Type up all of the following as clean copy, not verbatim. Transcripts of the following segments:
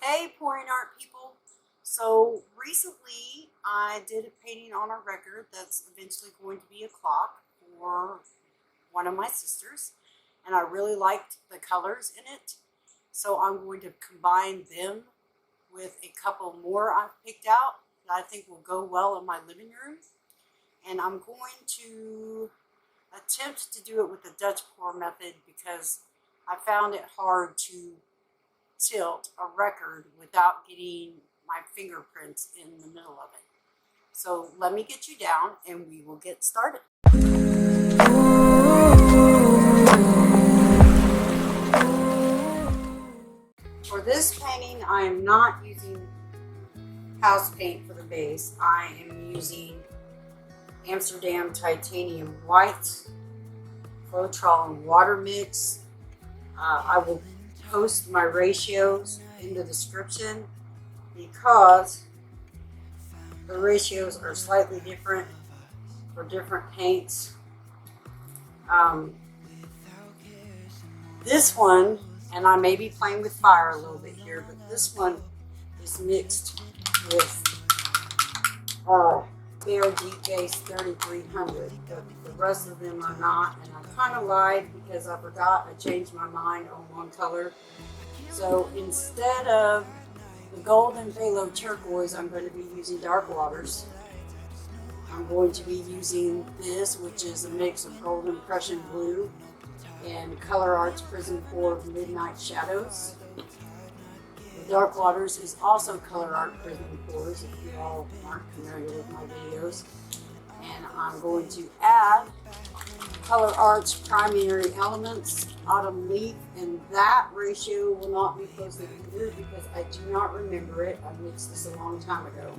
Hey, pouring art people. So recently I did a painting on a record that's eventually going to be a clock for one of my sisters, and I really liked the colors in it. So I'm going to combine them with a couple more I've picked out that I think will go well in my living room. And I'm going to attempt to do it with the Dutch pour method because I found it hard to tilt a record without getting my fingerprints in the middle of it. So let me get you down and we will get started. For this painting, I am not using house paint for the base. I am using Amsterdam titanium white, Floetrol and water mix. I will post my ratios in the description because the ratios are slightly different for different paints. This one, and I may be playing with fire a little bit here, but this one is mixed with Bear Deep Base 3300, but the rest of them are not, and I kind of lied because I forgot I changed my mind on one color. So instead of the golden phthalo turquoise, I'm going to be using dark waters. I'm going to be using this, which is a mix of golden Prussian blue and Color Arts Prism 4 Midnight Shadows. The dark waters is also Color Art Prism 4s if you all aren't familiar with my videos. And I'm going to add Color Arts Primary Elements Autumn Leaf, and that ratio will not be posted either because I do not remember it. I mixed this a long time ago.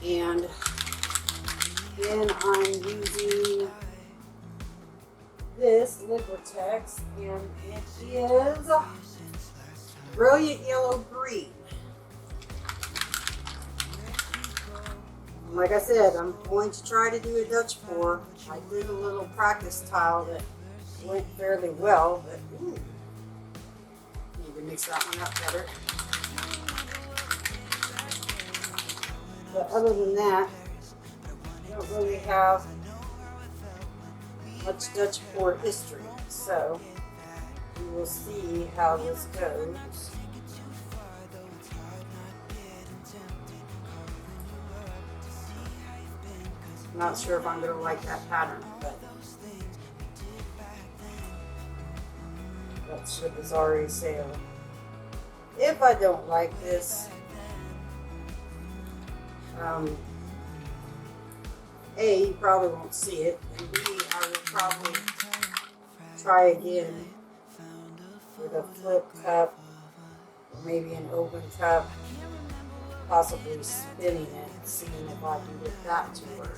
And then I'm using this Liquitex, and it is Brilliant Yellow Green. Like I said, I'm going to try to do a Dutch pour. I did a little practice tile that went fairly well, but need to mix that one up better. But other than that, I don't really have much Dutch pour history, so we will see how this goes. I'm not sure if I'm going to like that pattern, but that ship is already sailed. If I don't like this, A, you probably won't see it, and B, I will probably try again with a flip cup, or maybe an open cup, possibly spinning it, seeing if I can get that to work.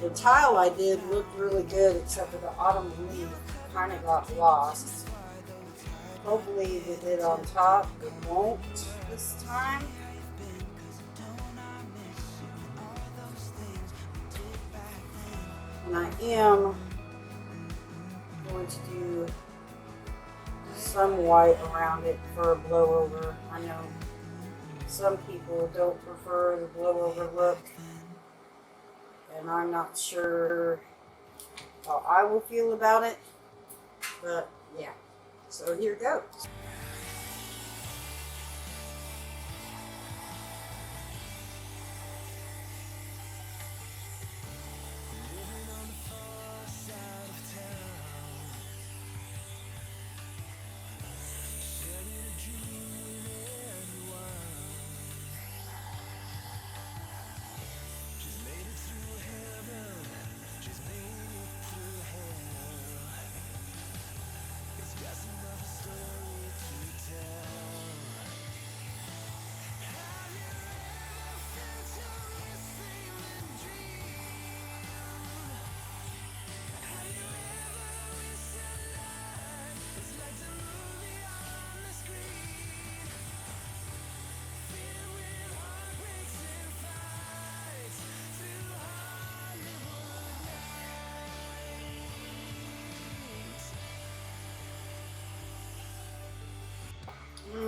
The tile I did looked really good, except for the autumn leaf kind of got lost. Hopefully with it on top, it won't this time. And I am going to do some white around it for a blowover. I know some people don't prefer the blowover look, and I'm not sure how I will feel about it, but yeah, so here goes.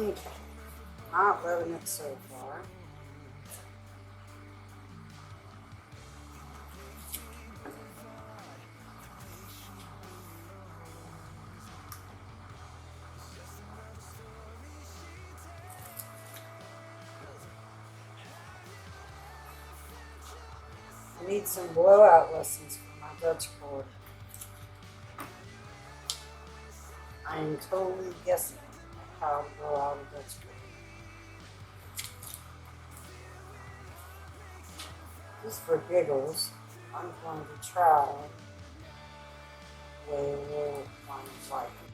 Okay, not loving it so far. I need some blowout lessons for my Dutch board. I am totally guessing how to blow out a Dutch board. Just for giggles, I'm going to try the way a little one like it.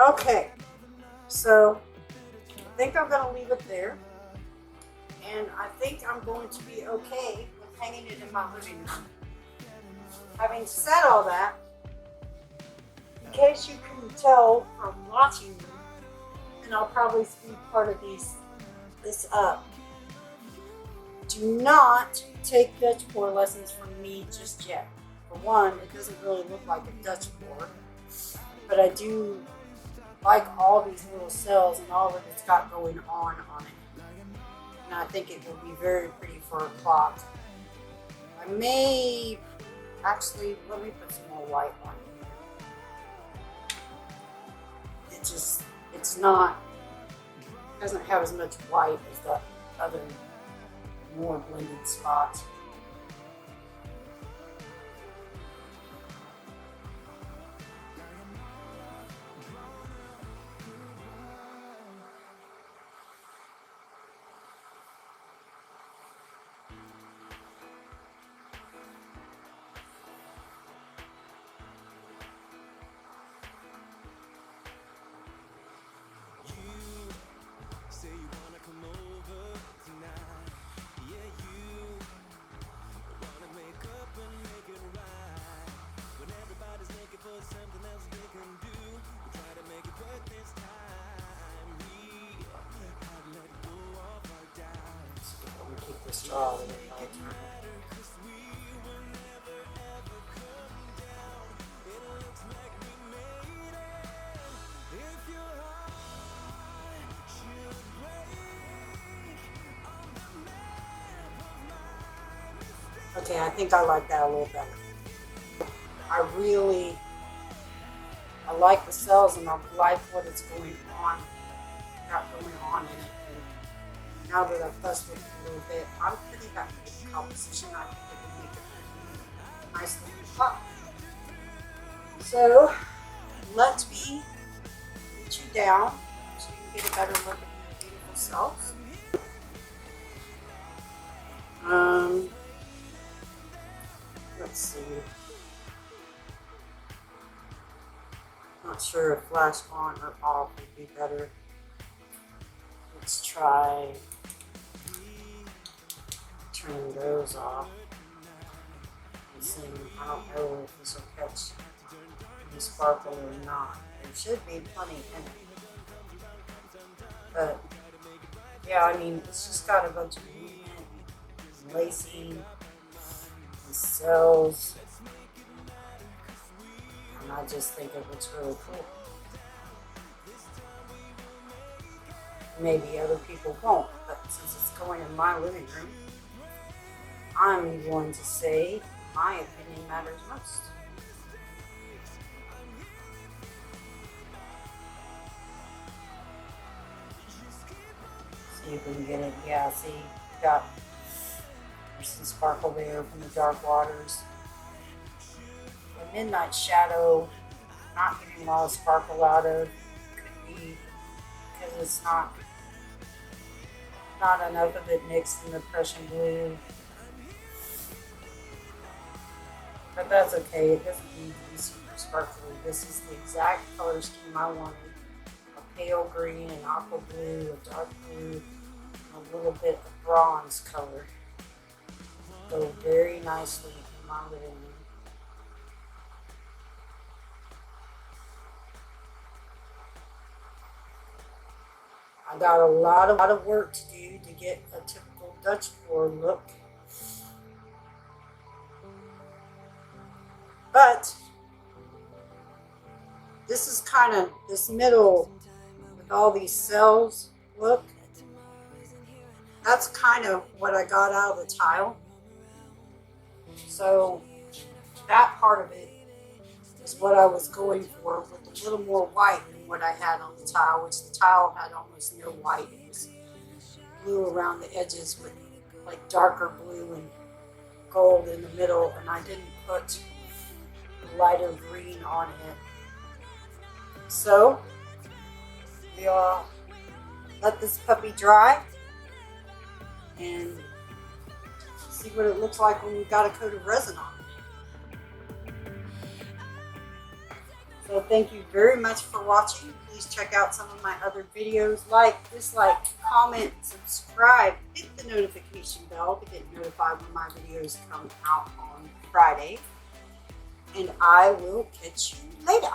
Okay, so I think I'm going to leave it there. And I think I'm going to be okay with hanging it in my living room. Having said all that, in case you couldn't tell from watching me, and I'll probably speed part of this up, do not take Dutch pour lessons from me just yet. For one, it doesn't really look like a Dutch pour, but I do like all these little cells and all that it's got going on it. And I think it will be very pretty for a clock. I may actually, let me put some more white on it. It's not, doesn't have as much white as the other more blended spots. Keep the straw in it. Okay, I think I like that a little better. I like the cells and I like what it's got going on in it. And now that I've fussed with it a little bit, I'm pretty happy with the composition. I think it would make a nice little pot. So let me put you down so you can get a better look at your beautiful cells. Let's see. Not sure if flash on or off would be better. Let's try turning those off and seeing. I don't know if this will catch any sparkle or not. There should be plenty in it. But yeah, I mean, it's just got a bunch of movement, and lacing, and cells. And I just think it looks really cool. Maybe other people won't, but since it's going in my living room, I'm going to say my opinion matters most. See if we can get it. Yeah, see, there's some sparkle there from the dark waters. The midnight shadow, not getting a lot of sparkle out of, could be because it's not enough of it mixed in the Prussian blue. But that's okay, it doesn't need to be super sparkly. This is the exact color scheme I wanted. A pale green, an aqua blue, a dark blue, and a little bit of bronze color. Go very nicely in my living room. I got a lot of work to do to get a typical Dutch pour look. But this is kind of this middle with all these cells look. That's kind of what I got out of the tile. So that part of it is what I was going for, with a little more white than what I had on the tile, which the tile had almost no white. It was blue around the edges with like darker blue and gold in the middle, and I didn't put lighter green on it. So we'll let this puppy dry and see what it looks like when we've got a coat of resin on it. So thank you very much for watching. Please check out some of my other videos. Like, dislike, comment, subscribe, hit the notification bell to get notified when my videos come out on Friday. And I will catch you later.